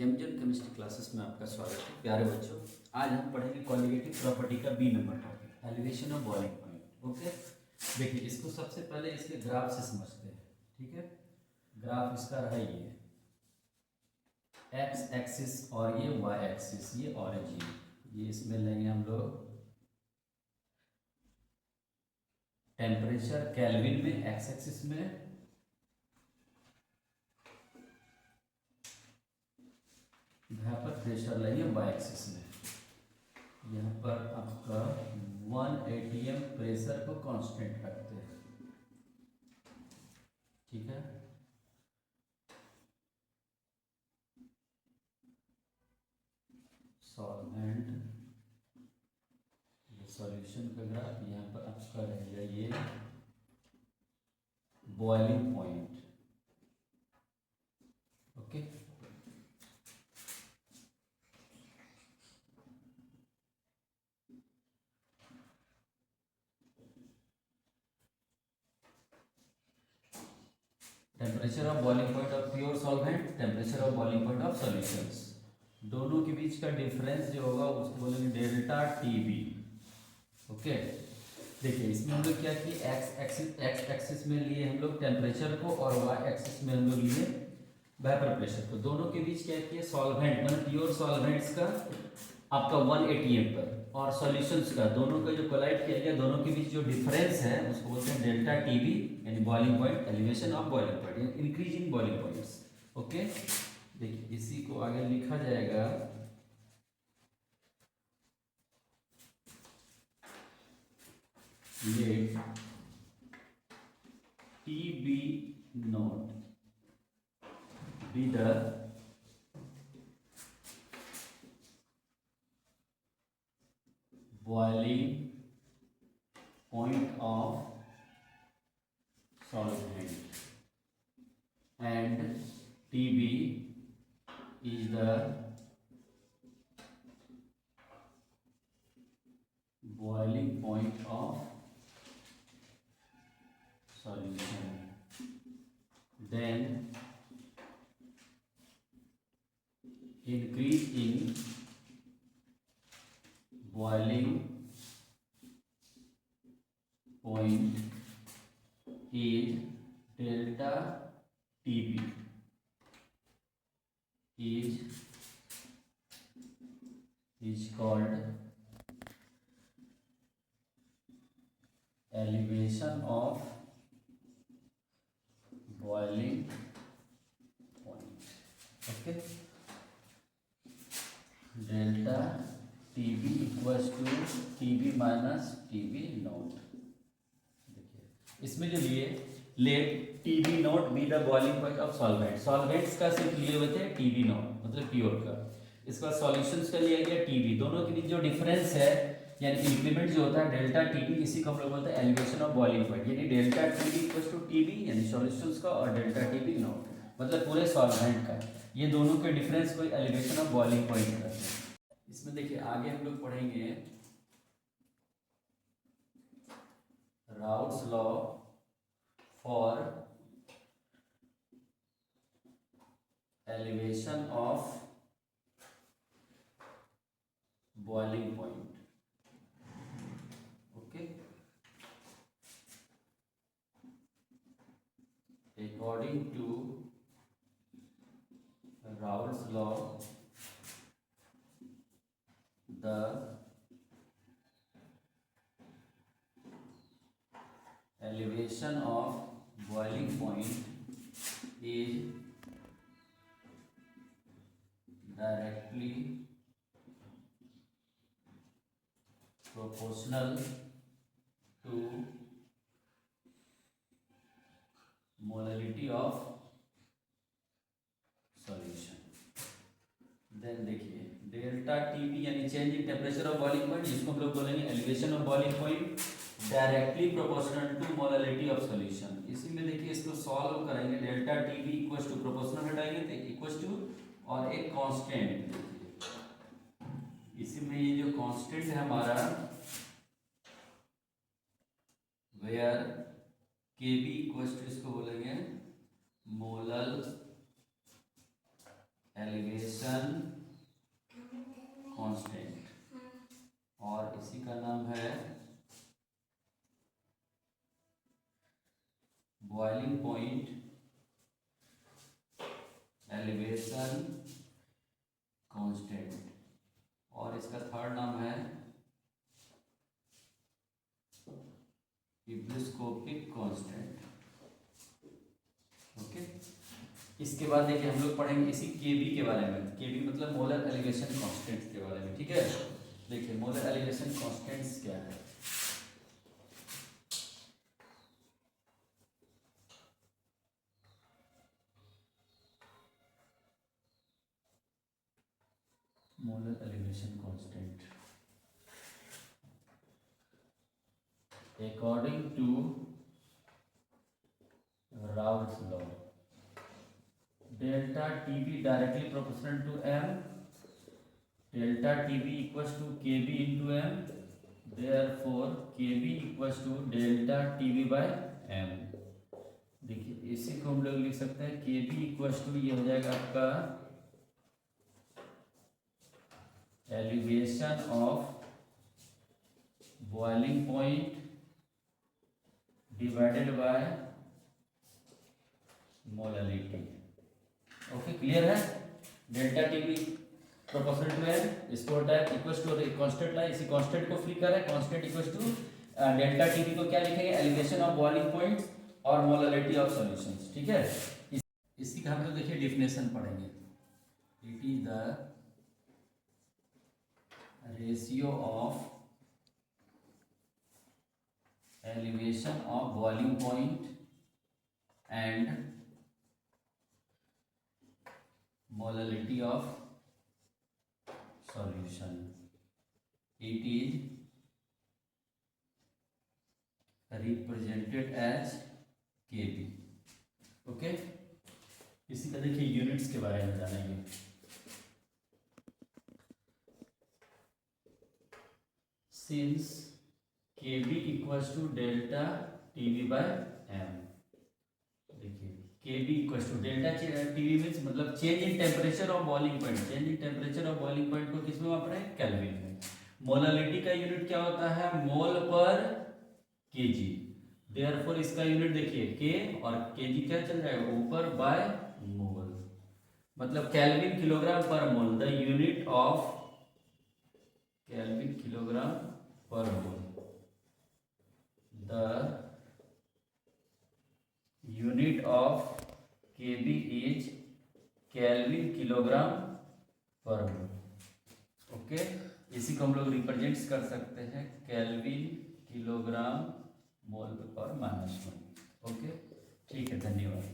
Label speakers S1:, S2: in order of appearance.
S1: Chemical chemistry classes में आपका स्वागत है प्यारे बच्चों। आज हम पढ़ेंगे क्वालिटेटिव प्रॉपर्टी का B number topic, elevation of boiling point. Okay, देखिए इसको सबसे पहले इसके ग्राफ से समझते हैं। ठीक है, ग्राफ इसका रहा ये एक्स एक्सिस और ये वाई एक्सिस, ये ऑरिजिन, ये इसमें लेंगे हम लोग टेम्परेचर केल्विन में एक्स एक्सिस में, यहाँ पर प्रेशर लेंगे वाई एक्सिस में। यहाँ पर आपका 1 atm प्रेशर को कांस्टेंट रखते हैं। ठीक है, सॉल्वेंट, ये सॉल्यूशन का ग्राफ, यहाँ पर आपका रहेगा ये boiling point. Okay, temperature of boiling point of pure solvent, temperature of boiling point of solutions, दोनों के बीच का डिफरेंस जो होगा उसको बोलेंगे डेल्टा टीबी। ओके, देखिए इसमें हम लोग क्या किए, एक्स एक्सिस में लिए हम लोग टेम्परेचर को और वाई एक्सिस में हम लोग लिए वेपर प्रेशर को। दोनों के बीच क्या किया, सॉल्वेंट मतलब प्योर सॉल्वेंट्स का आपका 1 atm पर और सॉल्यूशंस का, दोनों का जो कोलाइड किया गया, दोनों के बीच जो डिफरेंस है उसको बोलते हैं डेल्टा टीबी, यानी boiling point, elevation of boiling point, increase in boiling points. Okay, देखिए इसी को आगे लिखा जाएगा let TB naught be the boiling point of solvent and TB is the boiling point of solution. Then increase in boiling point is delta TB is called elevation of boiling point. Okay, delta TB equals to TB minus TB naught. देखिए इसमें जो लिए let TB naught be the boiling point of solvent, solvents का सिर्फ लिए हुए थे TB note मतलब प्योर का, इसके बाद सॉल्यूशंस का लिया गया टीबी। दोनों के बीच जो डिफरेंस है यानी इंक्रीमेंट जो होता है डेल्टा टीबी, इसी को हम लोग बोलते हैं एलिवेशन ऑफ बॉइलिंग पॉइंट, यानी delta TB equals to TB यानी सॉल्यूशंस का और डेल्टा टीबी नोट मतलब पूरे सॉल्वेंट का, ये दोनों के डिफरेंस को एलिवेशन ऑफ बॉइलिंग पॉइंट करते हैं। इसमें देखिए आगे हम लोग पढ़ेंगे Raoult's law for elevation of boiling point. Okay, according to Raoult's law, the elevation of boiling point is directly proportional to molality of solution. Then देखिए डेल्टा टीबी यानी change in temperature of boiling point, जिसको हम लोग बोलेंगे elevation of boiling point, directly proportional to molality of solution. इसी में देखिए इसको सॉल्व करेंगे, delta TB equals to proportional हटाएंगे तो इक्वल्स टू और एक कांस्टेंट, इसी में ये जो कांस्टेंट है हमारा वेयर के बी इक्वल्स टू, इसको बोलेंगे मोलल elevation एलिवेशन कांस्टेंट, और इसका थर्ड नाम है हिग्रोस्कोपिक कांस्टेंट। ओके, इसके बाद देखिए हम लोग पढ़ेंगे इसी केबी के बारे में। केबी मतलब मोलर एलिवेशन कांस्टेंट्स के बारे में, ठीक है। देखिए मोलर एलिवेशन कांस्टेंट्स क्या है। Molar elevation constant according to Raoult's law, delta TB directly proportional to m, delta TB equals to KB into m, therefore KB equals to delta TB by m। देखिए इसी को हम लोग लिख सकते हैं KB इक्वल्स टू, ये हो जाएगा आपका elevation of boiling point divided by molarity. Okay, clear है। Delta Tb proportional to m, इसको type equals to constant law, इसी कांस्टेंट को फ्री करें, constant equals to delta Tb को क्या लिखेंगे, एलिवेशन ऑफ बॉइलिंग पॉइंट्स और मोलरिटी ऑफ सॉल्यूशंस, ठीक है। इसी का हम लोग देखिए डिफिनेशन पढ़ेंगे। It is the ratio of elevation of boiling point and molality of solution. It is represented as Kb। Okay, इसी का देखिए यूनिट्स के बारे में जानेंगे। Since Kb equals to delta TV by m, देखिए Kb equals to delta TV means मतलब change in temperature of boiling point. Change in temperature of boiling point को किस में माप रहे हैं, केल्विन में। मोलालिटी का यूनिट क्या होता है, मोल पर केजी, देयरफॉर इसका यूनिट देखिए के और केजी क्या चल जाएगा ऊपर बाय मोल, मतलब kelvin kilogram per mole. The unit of kelvin kilogram per mole, the unit of Kb is Kelvin kilogram per mole. Okay, इसी को हम लोग रिप्रेजेंट कर सकते हैं केल्विन किलोग्राम मोल पर -1। ओके, ठीक है, धन्यवाद।